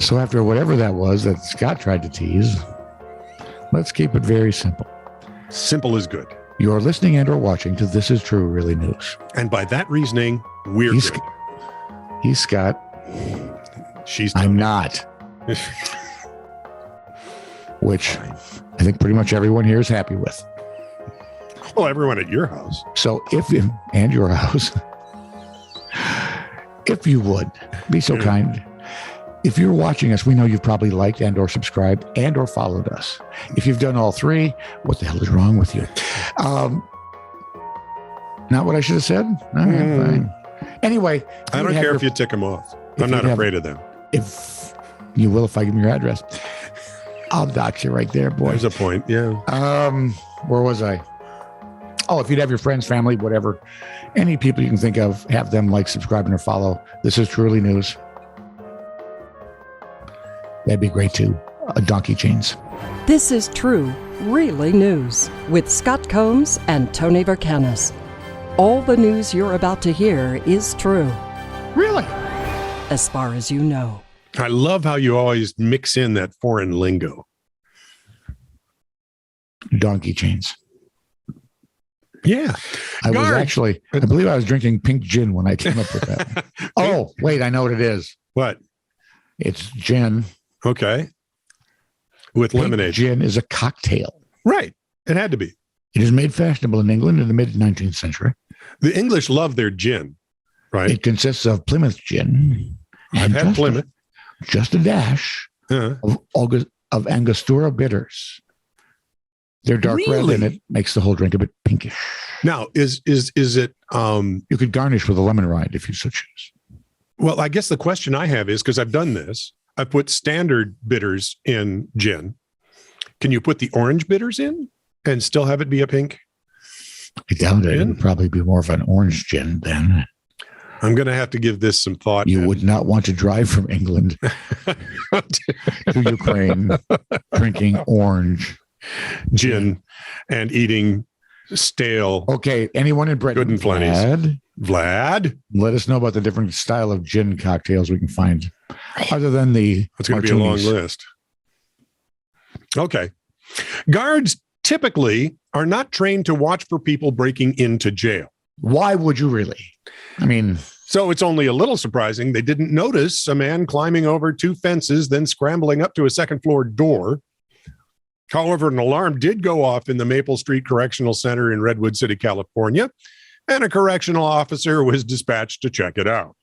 So after whatever that was that Scott tried to tease, let's keep it very simple. Simple is good. You're listening and or watching to This Is True Really News. And by that reasoning, we're good. He's Scott. She's I'm not. Which I think pretty much everyone here is happy with. Well, everyone at your house. So and your house, if you would be so kind, if you're watching us, we know you've probably liked and or subscribed and or followed us. If you've done all three, what the hell is wrong with you? Not what I should have said? All right, fine. Anyway. I don't care if you tick them off. I'm not afraid of them. If you will, if I give them your address. I'll dox you right there, boy. There's a point, yeah. Where was I? Oh, if you'd have your friends, family, whatever, any people you can think of, have them like, subscribe, and or follow. This is Truly News. That'd be great too. Donkey chains. This is True, Really News with Scott Combs and Tony Vercanis. All the news you're about to hear is true. Really? As far as you know. I love how you always mix in that foreign lingo. Donkey chains. Yeah. I believe I was drinking pink gin when I came up with that. Oh, wait, I know what it is. What? It's gin. Okay. With Pink lemonade. Gin is a cocktail. Right. It had to be. It is made fashionable in England in the mid-19th century. The English love their gin, right? It consists of Plymouth gin. I've had Plymouth. Just a dash of Angostura bitters. They're dark red, and it makes the whole drink a bit pinkish. Now, is it? You could garnish with a lemon rind if you so choose. Well, I guess the question I have is, because I've done this, I put standard bitters in gin. Can you put the orange bitters in and still have it be a pink? I doubt it. It would probably be more of an orange gin then. I'm going to have to give this some thought. You would not want to drive from England to Ukraine drinking orange gin and eating stale. Okay, anyone in Britain? Good and plenty. Vlad, let us know about the different style of gin cocktails we can find, other than the. It's going to be a long list. Okay, guards typically are not trained to watch for people breaking into jail. Why would you really? I mean, so it's only a little surprising they didn't notice a man climbing over two fences, then scrambling up to a second floor door. However, an alarm did go off in the Maple Street Correctional Center in Redwood City, California, and a correctional officer was dispatched to check it out.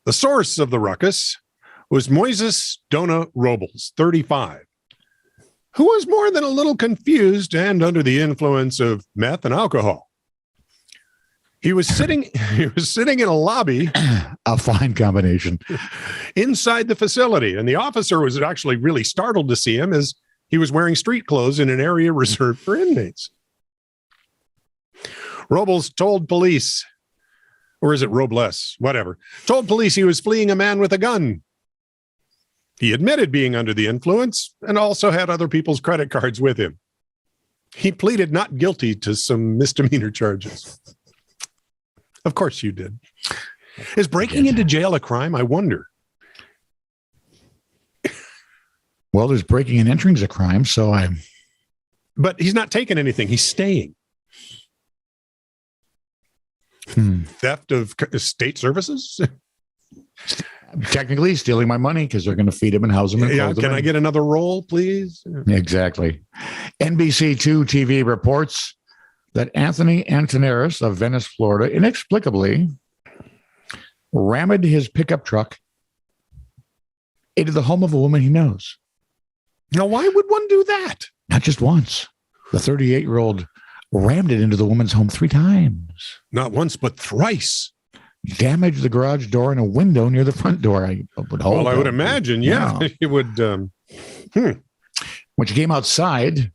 The source of the ruckus was Moises Dona Robles, 35, who was more than a little confused and under the influence of meth and alcohol. He was sitting in a lobby, a fine combination, inside the facility, and the officer was actually really startled to see him as he was wearing street clothes in an area reserved for inmates. Robles told police, or is it Robles? Whatever. Told police he was fleeing a man with a gun. He admitted being under the influence and also had other people's credit cards with him. He pleaded not guilty to some misdemeanor charges. Of course you did. Is breaking into jail a crime? I wonder. Well, there's breaking and entering's a crime, so I'm. But he's not taking anything. He's staying. Theft of state services? Technically, stealing my money because they're going to feed him and house him. And yeah, can I get another roll, please? Exactly. NBC2 TV reports that Anthony Antoneris of Venice, Florida, inexplicably rammed his pickup truck into the home of a woman he knows. Now, why would one do that? Not just once. The 38-year-old rammed it into the woman's home 3 times. Not once, but thrice. Damaged the garage door and a window near the front door. I would imagine, yeah. It would. When she came outside,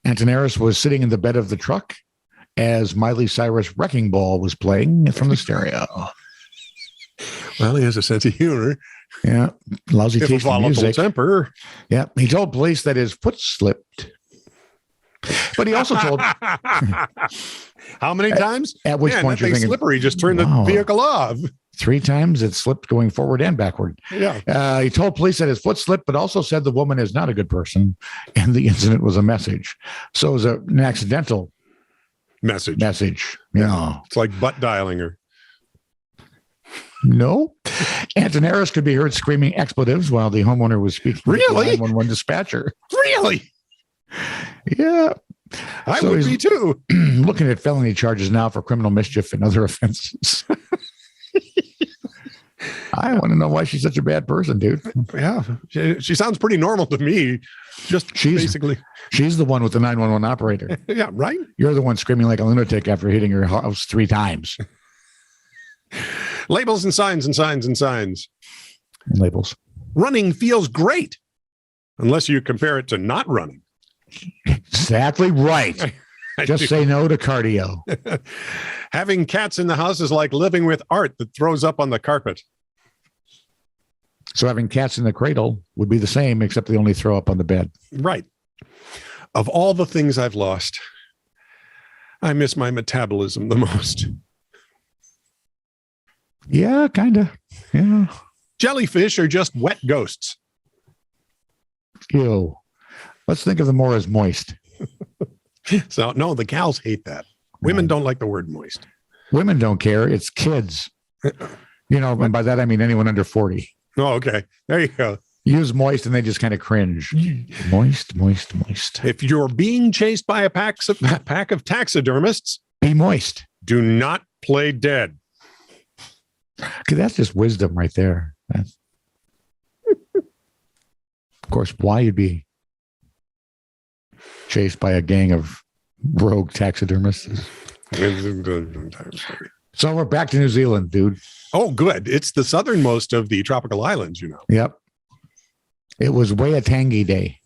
Antoneris was sitting in the bed of the truck as Miley Cyrus' Wrecking Ball was playing from the stereo. Well, he has a sense of humor. Yeah. Lousy taste in music. Temper. Yeah. He told police that his foot slipped. But he also told... How many times? At which point you're thinking... slippery, just turn the vehicle off. 3 times it slipped going forward and backward. Yeah. He told police that his foot slipped, but also said the woman is not a good person and the incident was a message. So it was an accidental Message. Yeah. It's like butt dialing her. No. Antoneris could be heard screaming expletives while the homeowner was speaking to the Really? 911 dispatcher. Really? Yeah. I So would he's be too. looking at felony charges now for criminal mischief and other offenses. I want to know why she's such a bad person, dude. Yeah. She sounds pretty normal to me. Just basically. She's the one with the 911 operator. Yeah, right? You're the one screaming like a lunatic after hitting her house 3 times. Labels and signs and signs and signs. Labels. Running feels great unless you compare it to not running. Exactly right. Just say no to cardio. Having cats in the house is like living with art that throws up on the carpet. So having cats in the cradle would be the same, except they only throw up on the bed. Right. Of all the things I've lost, I miss my metabolism the most. Yeah, kind of. Yeah. Jellyfish are just wet ghosts. Ew. Let's think of them more as moist. So, no, the cows hate that. Women don't like the word moist. Women don't care. It's kids. And by that I mean anyone under 40. Oh, okay. There you go. Use moist and they just kind of cringe. Moist, moist, moist. If you're being chased by a pack of taxidermists, Be moist. do not play dead. Okay, that's just wisdom right there. Of course, why you'd be chased by a gang of rogue taxidermists. So we're back to New Zealand, dude. Oh, good. It's the southernmost of the tropical islands, Yep. It was Waitangi Day.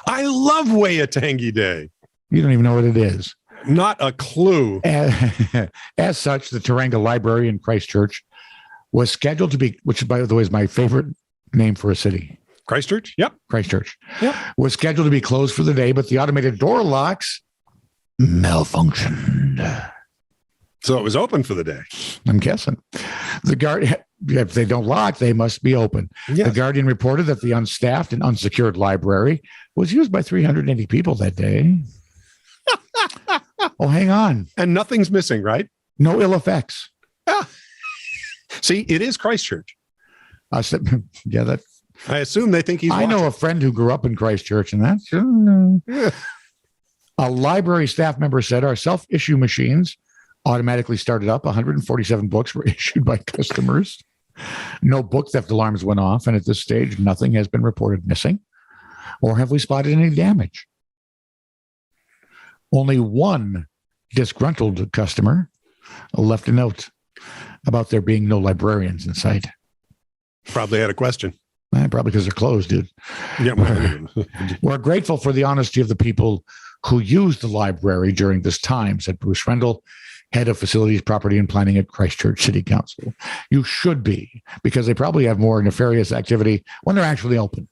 I love Waitangi Day. You don't even know what it is. Not a clue. As such, the Tauranga Library in Christchurch was scheduled to be, which by the way is my favorite name for a city. Christchurch? Yep. Christchurch. Yep. Was scheduled to be closed for the day, but the automated door locks malfunctioned. So it was open for the day. I'm guessing. The guard, if they don't lock, they must be open. Yes. The Guardian reported that the unstaffed and unsecured library was used by 380 people that day. Oh, hang on. And nothing's missing, right? No ill effects. See, it is Christchurch. I said, yeah, that. I assume they think he's I know a friend who grew up in Christchurch, and that's. Yeah. A library staff member said our self-issue machines automatically started up. 147 books were issued by customers. No book theft alarms went off, and at this stage, nothing has been reported missing, or have we spotted any damage. Only one disgruntled customer left a note about there being no librarians in sight. Probably had a question. Probably because they're closed, dude. Yeah. We're grateful for the honesty of the people who used the library during this time, said Bruce Rendell, head of facilities, property, and planning at Christchurch City Council. You should be, because they probably have more nefarious activity when they're actually open.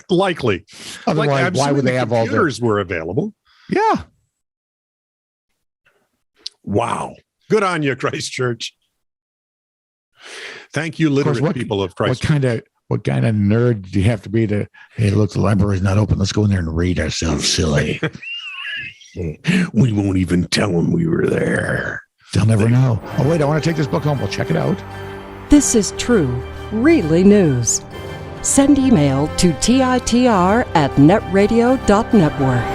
Likely. Otherwise, why would they have all their... computers were available? Yeah. Wow. Good on you, Christchurch. Thank you, literate people of Christchurch. What kind of nerd do you have to be to, hey, look, the library's not open. Let's go in there and read ourselves silly. We won't even tell them we were there. They'll never know. Oh, wait, I want to take this book home. We'll check it out. This is true, really news. Send email to titr@netradio.network.